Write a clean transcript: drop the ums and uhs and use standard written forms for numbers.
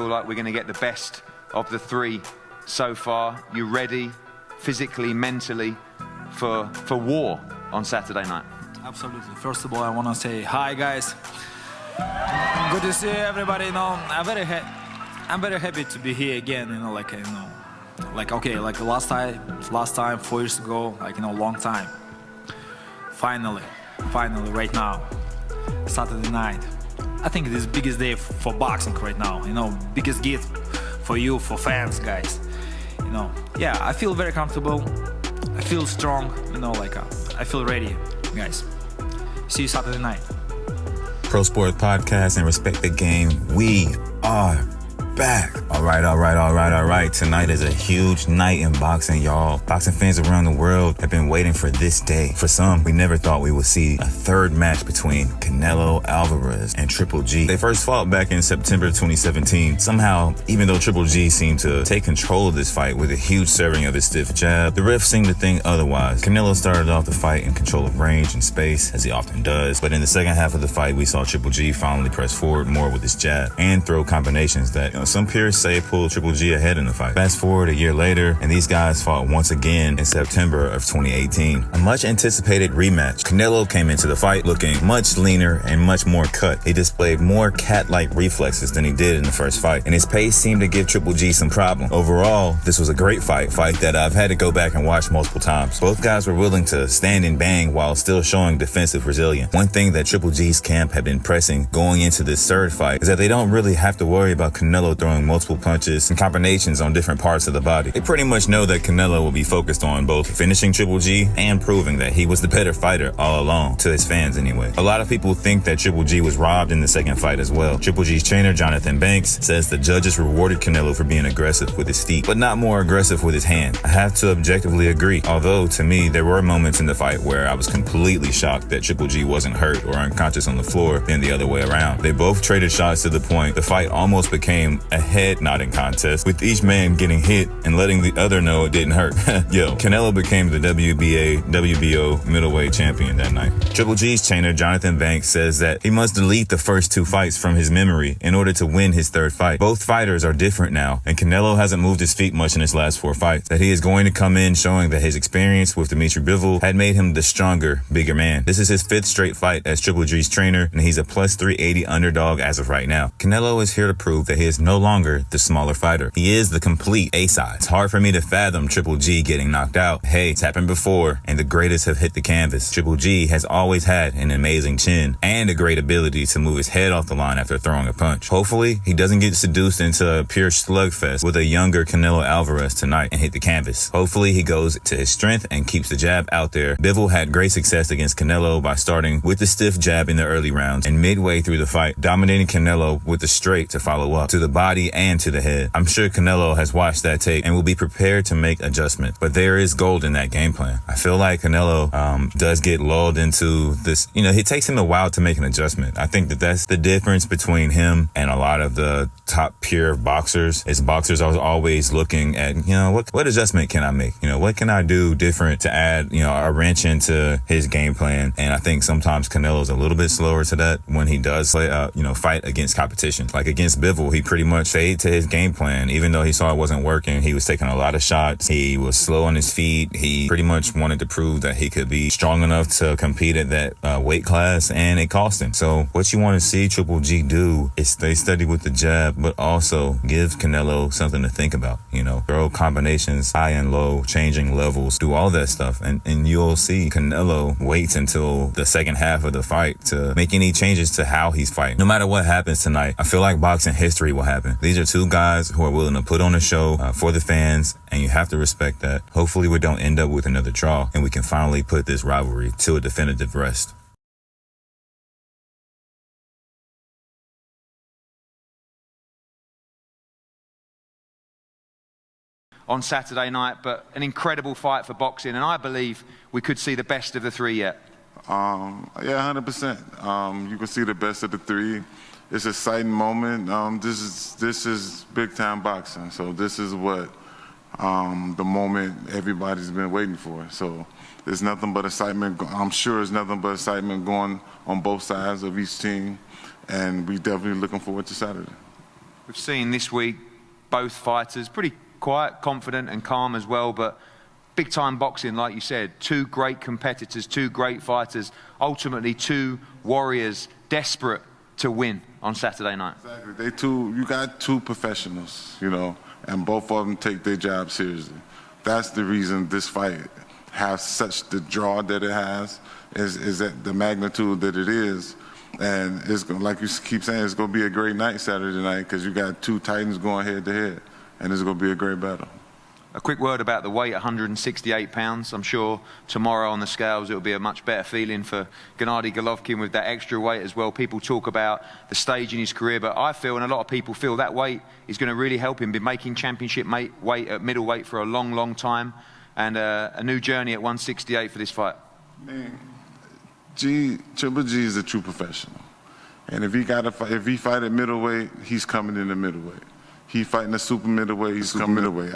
feel like we're going to get the best of the three so far. You ready, physically, mentally, for war on Saturday night? Absolutely. First of all, I want to say hi, guys. Good to see everybody. You know, I'm very happy to be here again. Like last time, 4 years ago, long time. Finally, right now, Saturday night. I think it is the biggest day for boxing right now. Biggest gift for you, for fans, guys. Yeah, I feel very comfortable. I feel strong. I feel ready, guys. See you Saturday night. Pro Sports Podcast and Respect the Game. We are back. All right. Tonight is a huge night in boxing, y'all. Boxing fans around the world have been waiting for this day. For some, we never thought we would see a third match between Canelo, Alvarez, and Triple G. They first fought back in September 2017. Somehow, even though Triple G seemed to take control of this fight with a huge serving of his stiff jab, the ref seemed to think otherwise. Canelo started off the fight in control of range and space, as he often does. But in the second half of the fight, we saw Triple G finally press forward more with his jab and throw combinations that some peers say pulled Triple G ahead in the fight. Fast forward a year later, and these guys fought once again in September of 2018. A much anticipated rematch. Canelo came into the fight looking much leaner and much more cut. He displayed more cat-like reflexes than he did in the first fight, and his pace seemed to give Triple G some problem. Overall, this was a great fight that I've had to go back and watch multiple times. Both guys were willing to stand and bang while still showing defensive resilience. One thing that Triple G's camp had been pressing going into this third fight is that they don't really have to worry about Canelo throwing multiple punches and combinations on different parts of the body. They pretty much know that Canelo will be focused on both finishing Triple G and proving that he was the better fighter all along, to his fans anyway. A lot of people think that Triple G was robbed in the second fight as well. Triple G's trainer, Jonathan Banks, says the judges rewarded Canelo for being aggressive with his feet, but not more aggressive with his hand. I have to objectively agree, although to me, there were moments in the fight where I was completely shocked that Triple G wasn't hurt or unconscious on the floor than the other way around. They both traded shots to the point the fight almost became a head-nodding contest, with each man getting hit and letting the other know it didn't hurt. Yo, Canelo became the WBO middleweight champion that night. Triple G's trainer, Jonathan Banks, says that he must delete the first two fights from his memory in order to win his third fight. Both fighters are different now, and Canelo hasn't moved his feet much in his last four fights. That he is going to come in showing that his experience with Dimitri Bivol had made him the stronger, bigger man. This is his fifth straight fight as Triple G's trainer, and he's a plus 380 underdog as of right now. Canelo is here to prove that he is no longer the smaller fighter. He is the complete A-side. It's hard for me to fathom Triple G getting knocked out. Hey, it's happened before, and the greatest have hit the canvas. Triple G has always had an amazing chin and a great ability to move his head off the line after throwing a punch. Hopefully, he doesn't get seduced into a pure slugfest with a younger Canelo Alvarez tonight and hit the canvas. Hopefully, he goes to his strength and keeps the jab out there. Bivol had great success against Canelo by starting with the stiff jab in the early rounds and midway through the fight, dominating Canelo with the straight to follow up to the body and to the head. I'm sure Canelo has watched that tape and will be prepared to make adjustments, but there is gold in that game plan. I feel like Canelo does get lulled into this. It takes him a while to make an adjustment. I think that's the difference between him and a lot of the top pure boxers. Is boxers are always looking at, what adjustment can I make? What can I do different to add, a wrench into his game plan? And I think sometimes Canelo's a little bit slower to that when he does play, fight against competition. Like against Bivol, he pretty much stayed to his game plan. Even though he saw it wasn't working, he was taking a lot of shots. He was slow on his feet. He pretty much wanted to prove that he could be strong enough to compete at that weight class, and it cost him. So what you want to see Triple G do is stay steady with the jab, but also give Canelo something to think about. Throw combinations high and low, changing levels, do all that stuff. And you'll see Canelo waits until the second half of the fight to make any changes to how he's fighting. No matter what happens tonight, I feel like boxing history will happen. These are two guys who are willing to put on a show for the fans, and you have to respect that. Hopefully we don't end up with another draw, and we can finally put this rivalry to a definitive rest. On Saturday night, but an incredible fight for boxing, and I believe we could see the best of the three yet. Yeah, 100%. You can see the best of the three. It's an exciting moment. This is big time boxing, so this is what the moment everybody's been waiting for. So there's nothing but excitement. I'm sure there's nothing but excitement going on both sides of each team, and we definitely looking forward to Saturday. We've seen this week both fighters pretty quiet, confident and calm as well, but big time boxing, like you said, two great competitors, two great fighters, ultimately two warriors desperate to win on Saturday night. Exactly. You got two professionals, you know, and both of them take their job seriously. That's the reason this fight has such the draw that it has, is at the magnitude that it is. And it's gonna, like you keep saying, it's going to be a great night Saturday night because you got two titans going head to head, and it's going to be a great battle. A quick word about the weight, 168 pounds. I'm sure tomorrow on the scales it'll be a much better feeling for Gennady Golovkin with that extra weight as well. People talk about the stage in his career, but I feel, and a lot of people feel, that weight is going to really help him. Been making championship weight at middleweight for a long, long time, and a new journey at 168 for this fight. Man, Triple G is a true professional, and if he fight at middleweight, he's coming in the middleweight. He fighting a super middleweight, he's coming middleweight.